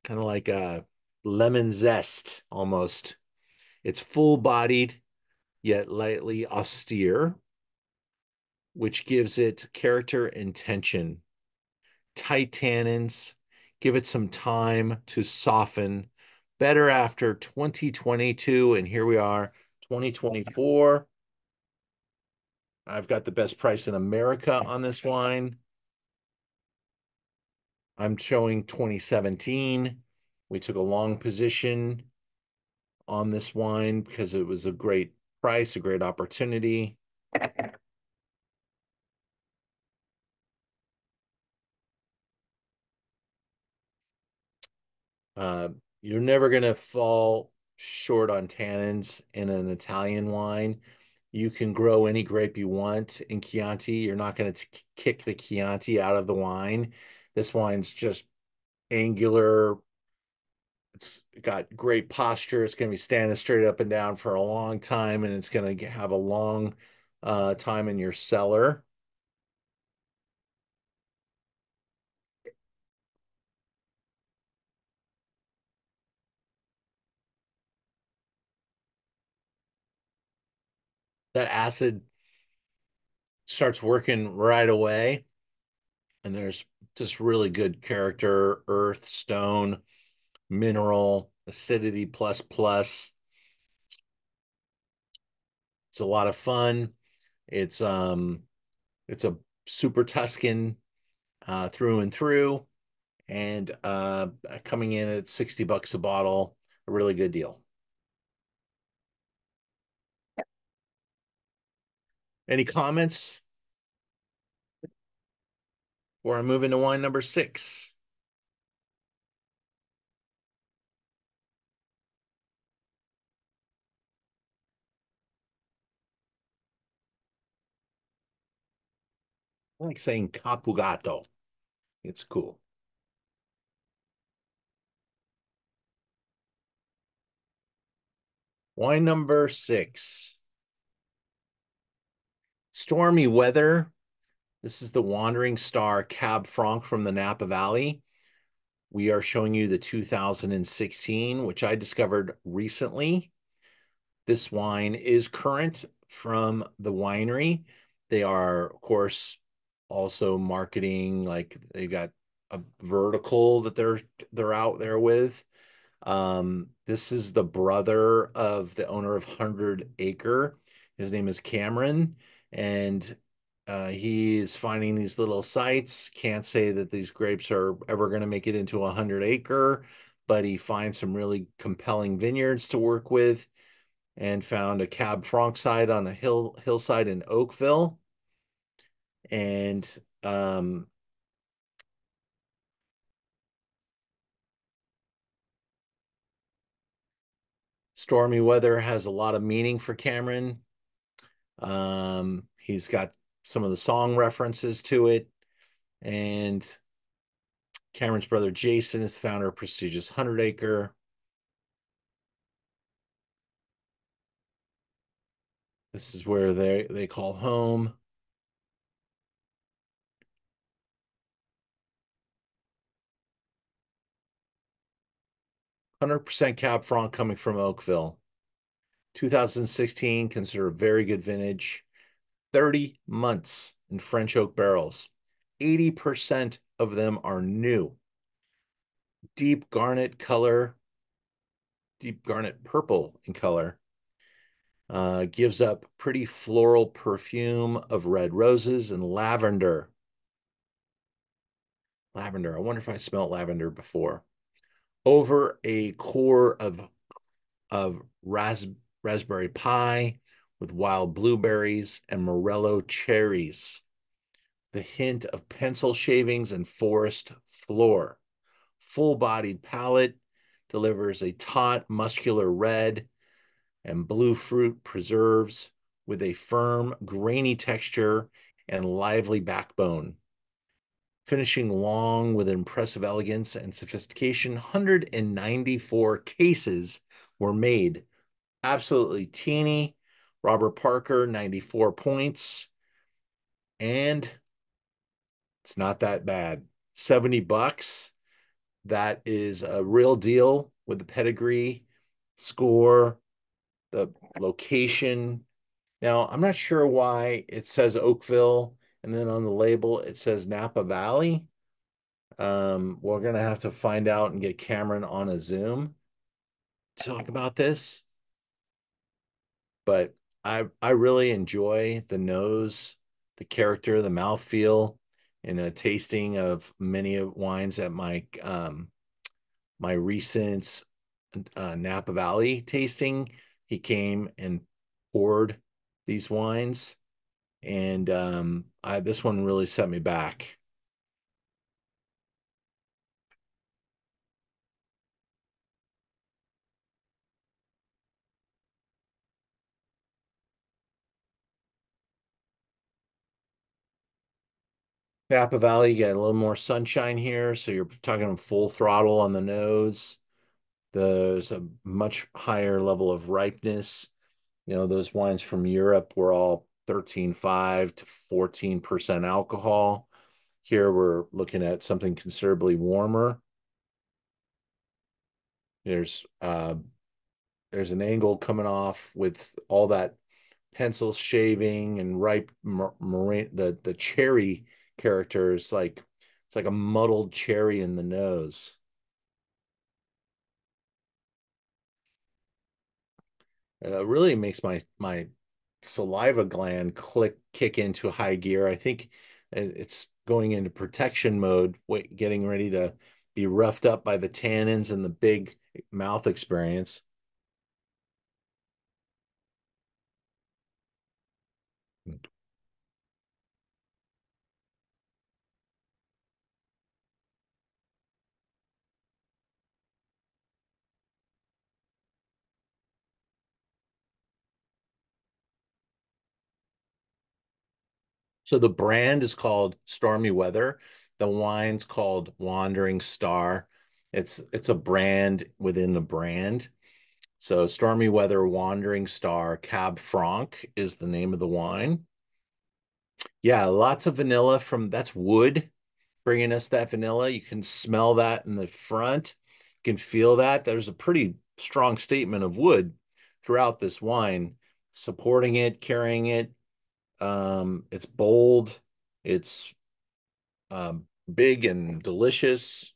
kind of like a lemon zest almost. It's full bodied yet lightly austere, which gives it character and tension. Tight tannins, give it some time to soften. Better after 2022, and here we are, 2024. I've got the best price in America on this wine. I'm showing 2017. We took a long position on this wine because it was a great price, a great opportunity. Uh, you're never going to fall short on tannins in an Italian wine. You can grow any grape you want in Chianti. You're not going to kick the Chianti out of the wine. This wine's just angular. It's got great posture. It's going to be standing straight up and down for a long time, and it's going to have a long time in your cellar. That acid starts working right away, and there's just really good character, earth, stone, mineral, acidity plus plus. It's a lot of fun. It's um it's a super Tuscan through and through, and coming in at $60 a bottle, a really good deal. Any comments? Or I'm moving to wine number 6. I like saying Capogatto. It's cool. Wine number 6. Stormy weather. This is the Wandering Star Cab Franc from the Napa Valley. We are showing you the 2016, which I discovered recently. This wine is current from the winery. They are, of course, also marketing, like they got a vertical that they're out there with. This is the brother of the owner of 100 Acre. His name is Cameron, and he is finding these little sites. Can't say that these grapes are ever going to make it into 100 Acre, but he finds some really compelling vineyards to work with, and found a Cab Franc site on a hillside in Oakville, and stormy weather has a lot of meaning for Cameron. He's got some of the song references to it, and Cameron's brother Jason is the founder of prestigious 100 Acre. This is where they call home. "100% Cab Franc coming from Oakville. 2016, considered a very good vintage. 30 months in French oak barrels. 80% of them are new. Deep garnet color, deep garnet purple in color. Gives up pretty floral perfume of red roses and lavender. Lavender. I wonder if I smelled lavender before. Over a core of raspberry pie with wild blueberries and morello cherries. The hint of pencil shavings and forest floor. Full-bodied palate delivers a taut, muscular red and blue fruit preserves with a firm, grainy texture and lively backbone. Finishing long with impressive elegance and sophistication, 194 cases were made. Absolutely teeny. Robert Parker, 94 points. And it's not that bad. $70. That is a real deal with the pedigree, score, the location. Now, I'm not sure why it says Oakville and then on the label it says Napa Valley. We're going to have to find out and get Cameron on a Zoom to talk about this. But I really enjoy the nose, the character, the mouthfeel, and a tasting of many of wines at my recent Napa Valley tasting. He came and poured these wines, and this one really set me back. Napa Valley, you get a little more sunshine here, so you're talking full throttle on the nose. There's a much higher level of ripeness. You know, those wines from Europe were all 13.5 to 14% alcohol. Here we're looking at something considerably warmer. There's there's an angle coming off with all that pencil shaving and ripe the cherry character is like it's like a muddled cherry in the nose. Really makes my saliva gland kick into high gear. I think it's going into protection mode, getting ready to be roughed up by the tannins and the big mouth experience. So the brand is called Stormy Weather. The wine's called Wandering Star. It's a brand within the brand. So Stormy Weather Wandering Star Cab Franc is the name of the wine. Yeah, lots of vanilla from that's wood bringing us that vanilla. You can smell that in the front. You can feel that. There's a pretty strong statement of wood throughout this wine, supporting it, carrying it. It's bold. It's big and delicious.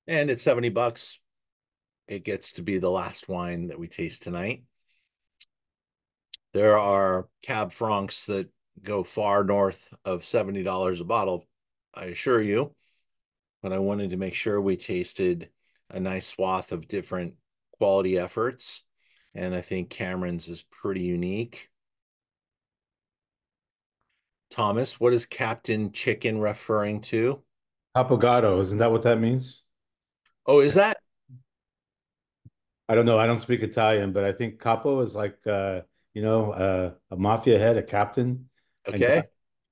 And it's 70 bucks. It gets to be the last wine that we taste tonight. There are Cab Francs that go far north of $70 a bottle, I assure you. But I wanted to make sure we tasted a nice swath of different quality efforts. And I think Cameron's is pretty unique. Thomas, what is Captain Chicken referring to? Capogatto, isn't that what that means? Oh, is that I don't know. I don't speak Italian, but I think capo is like a mafia head, a captain, and gatto okay?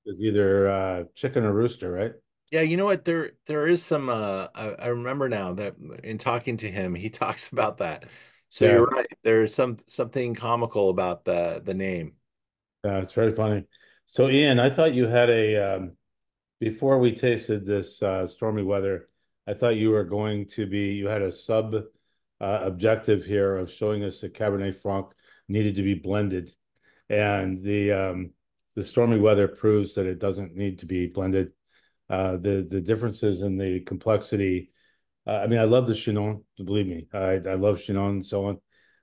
is either chicken or rooster, right? Yeah, you know what? There is some I remember now that in talking to him, he talks about that. So you're Yeah, right. There's something comical about the name. yeah, it's very funny. So, Ian, I thought you had a before we tasted this stormy weather, I thought you were going to be you had a sub objective here of showing us that Cabernet Franc needed to be blended. And the stormy weather proves that it doesn't need to be blended. The differences in the complexity. I mean, I love the Chinon, believe me. I love Chinon and so on.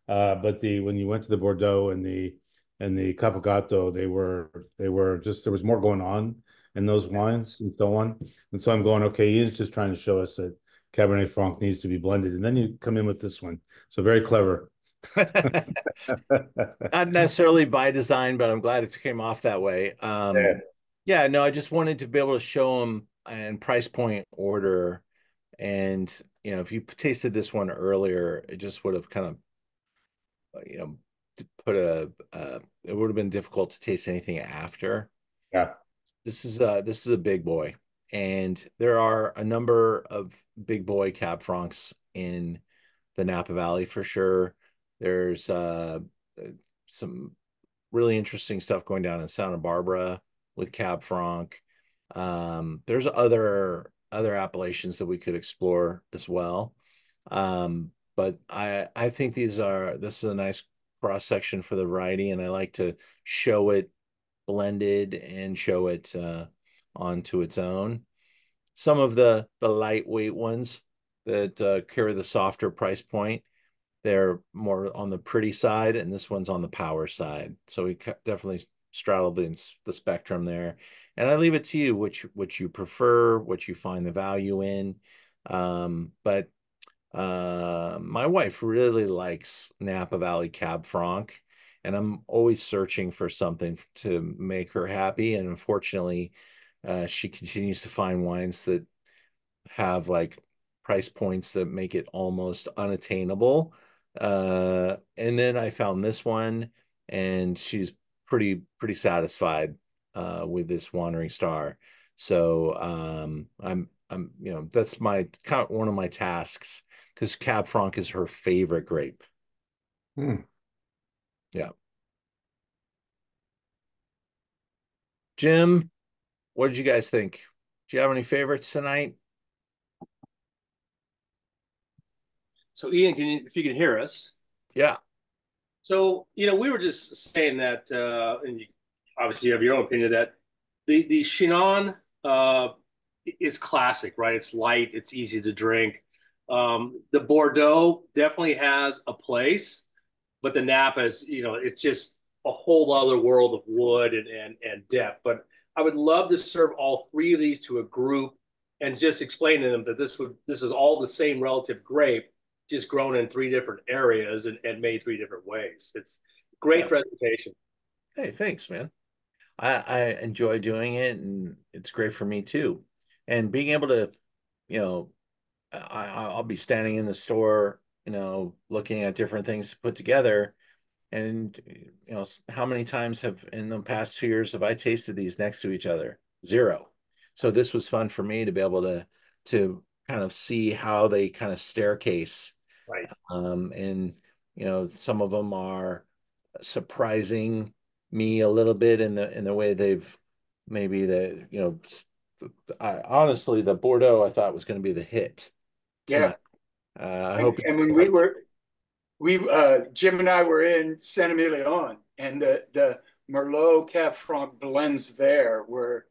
But the when you went to the Bordeaux and the Capogatto, they were just there was more going on in those wines and so on. And so I'm going, okay, he's just trying to show us that Cabernet Franc needs to be blended. And then you come in with this one. So very clever. Not necessarily by design, but I'm glad it came off that way. Yeah. Yeah, no, I just wanted to be able to show them and price point order. And, if you tasted this one earlier, it just would have kind of, you know, put it would have been difficult to taste anything after. Yeah. This is a big boy. And there are a number of big boy Cab Francs in the Napa Valley for sure. There's some really interesting stuff going down in Santa Barbara with Cab Franc. There's other appellations that we could explore as well. But I think this is a nice cross section for the variety, and I like to show it blended and show it onto its own. Some of the lightweight ones that carry the softer price point, they're more on the pretty side, and this one's on the power side. So we definitely straddle the spectrum there. And I leave it to you which you prefer, what you find the value in. But my wife really likes Napa Valley Cab Franc, and I'm always searching for something to make her happy. And unfortunately, she continues to find wines that have like price points that make it almost unattainable. And then I found this one, and she's pretty satisfied with this Wandering Star. So I'm that's my kind of one of my tasks because Cab Franc is her favorite grape. Hmm. Yeah. Jim, what did you guys think? Do you have any favorites tonight? So, Ian, if you can hear us? Yeah. So, we were just saying that, and obviously you have your own opinion that the Chinon is classic, right? It's light, it's easy to drink. The Bordeaux definitely has a place, but the Napa is, it's just a whole other world of wood and depth. But I would love to serve all three of these to a group and just explain to them that this is all the same relative grape, just grown in three different areas and made three different ways. It's great Yeah. presentation. Hey, thanks, man. I enjoy doing it, and it's great for me too. And being able to, you know, I'll be standing in the store, looking at different things to put together. And how many times have in the past 2 years have I tasted these next to each other? Zero. So this was fun for me to be able to kind of see how they kind of staircase. Right. And some of them are surprising me a little bit in the way they've maybe honestly the Bordeaux I thought was going to be the hit Yeah. tonight. I hope And when Jim and I were in Saint Emilion, and the Merlot Cab Franc blends there were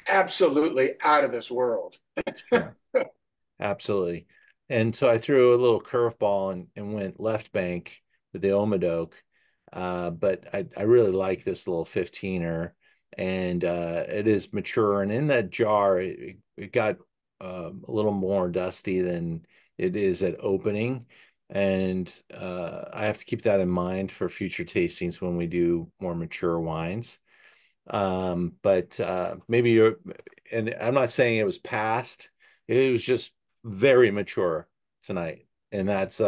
absolutely out of this world. yeah, absolutely. And so I threw a little curveball and went left bank with the Haut-Médoc. But I really like this little 15er, and it is mature. And in that jar, it got a little more dusty than it is at opening. And I have to keep that in mind for future tastings when we do more mature wines. But maybe and I'm not saying it was past, it was just very mature tonight. And that's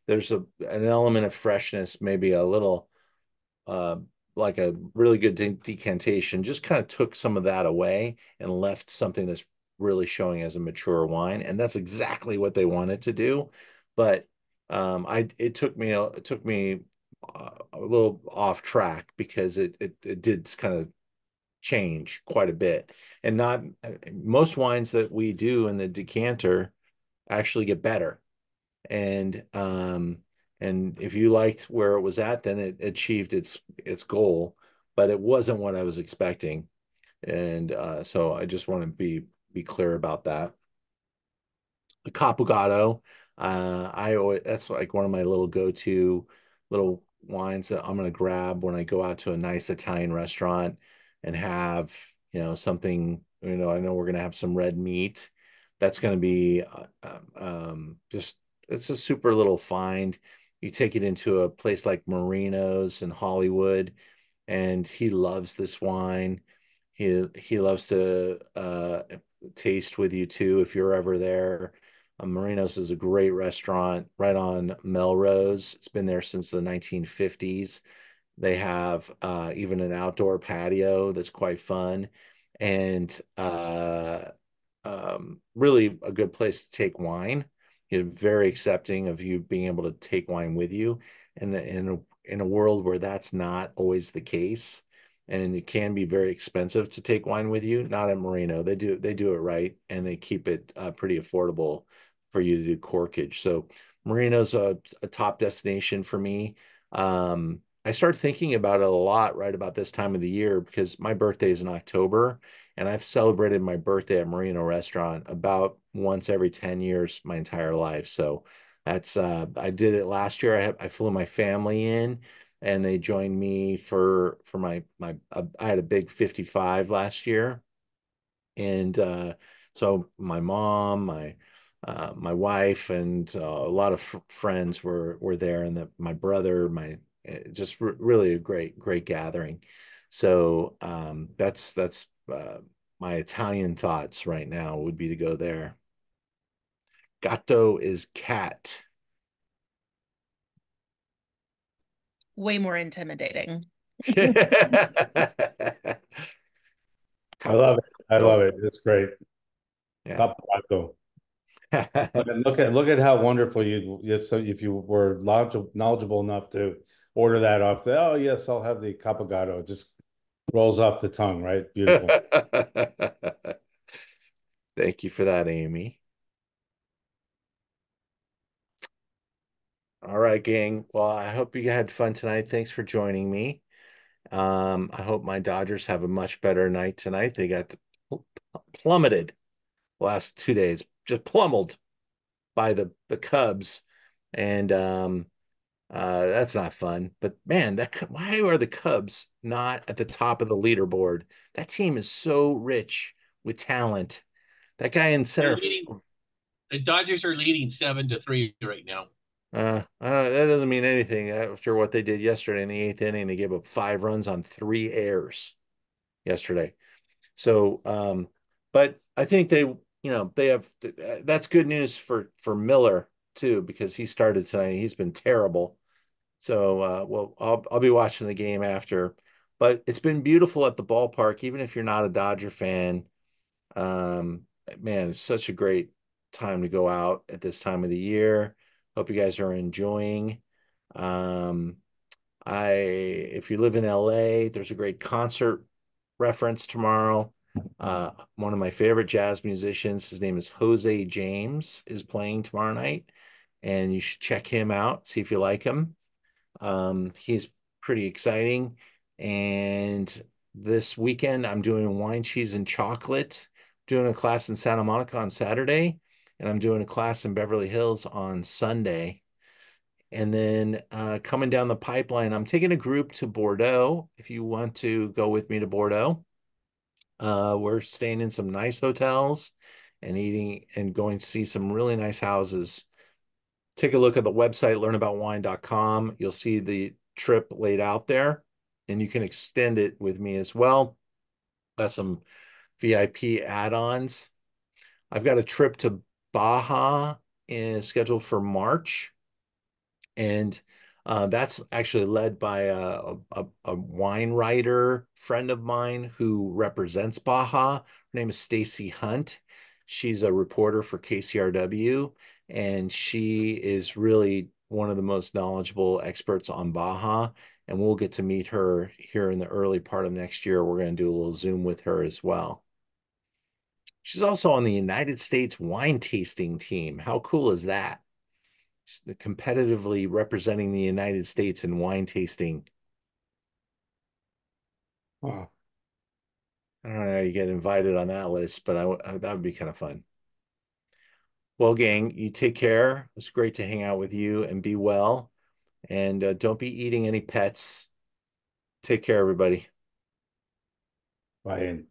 there's an element of freshness, maybe a little uh like a really good decantation, just kind of took some of that away and left something that's really showing as a mature wine. And that's exactly what they wanted to do. But it took me a little off track because it did kind of change quite a bit. And not most wines that we do in the decanter actually get better. And if you liked where it was at, then it achieved its goal, but it wasn't what I was expecting. And so I just want to be clear about that. The Capogatto, I always, that's like one of my little go-to little wines that I'm gonna grab when I go out to a nice Italian restaurant and have, something, I know we're gonna have some red meat. That's gonna be just it's a super little find. You take it into a place like Marino's in Hollywood, and he loves this wine. He loves to taste with you too if you're ever there. Marino's is a great restaurant right on Melrose. It's been there since the 1950s. They have even an outdoor patio that's quite fun, and really a good place to take wine. You're very accepting of you being able to take wine with you, and in a world where that's not always the case, and it can be very expensive to take wine with you. Not at Marino, they do it right, and they keep it pretty affordable for you to do corkage. So Marino's a top destination for me. I started thinking about it a lot right about this time of the year because my birthday is in October, and I've celebrated my birthday at Marino Restaurant about once every 10 years my entire life. So that's I did it last year. I flew my family in, and they joined me for my I had a big 55 last year. And so my mom, my wife, and a lot of friends were there, and my brother, just really a great gathering. So that's my Italian thoughts right now would be to go there. Gatto is cat. Way more intimidating. I love it. I love it. It's great. Yeah. Capogatto. Look at how wonderful so if you were knowledgeable enough to order that off oh yes, I'll have the Capogatto. It just rolls off the tongue, right? Beautiful. Thank you for that, Amy. All right, gang. Well, I hope you had fun tonight. Thanks for joining me. I hope my Dodgers have a much better night tonight. They got plummeted last 2 days, just plummeled by the Cubs, and that's not fun. But man, why are the Cubs not at the top of the leaderboard? That team is so rich with talent. That guy in center. The Dodgers are leading 7-3 right now. That doesn't mean anything after what they did yesterday in the eighth inning. They gave up 5 runs on 3 errors yesterday. So, but I think they have. That's good news for Miller too, because he started tonight. He's been terrible. So, well, I'll be watching the game after. But it's been beautiful at the ballpark, even if you're not a Dodger fan. Um, Man, it's such a great time to go out at this time of the year. Hope you guys are enjoying. Um, if you live in LA, there's a great concert reference tomorrow. One of my favorite jazz musicians, his name is Jose James, is playing tomorrow night, and you should check him out, see if you like him. He's pretty exciting. And this weekend, I'm doing wine, cheese, and chocolate. Doing a class in Santa Monica on Saturday, and I'm doing a class in Beverly Hills on Sunday. And then coming down the pipeline, I'm taking a group to Bordeaux. If you want to go with me to Bordeaux, we're staying in some nice hotels and eating and going to see some really nice houses. Take a look at the website, learnaboutwine.com. You'll see the trip laid out there, and you can extend it with me as well. Got some VIP add-ons. I've got a trip to Baja scheduled for March, and that's actually led by a wine writer friend of mine who represents Baja. Her name is Stacy Hunt. She's a reporter for KCRW, and she is really one of the most knowledgeable experts on Baja. And we'll get to meet her here in the early part of next year. We're going to do a little Zoom with her as well. She's also on the United States wine tasting team. How cool is that? She's competitively representing the United States in wine tasting. Wow. I don't know how you get invited on that list, but that would be kind of fun. Well, gang, you take care. It was great to hang out with you, and be well. And don't be eating any pets. Take care, everybody. Bye.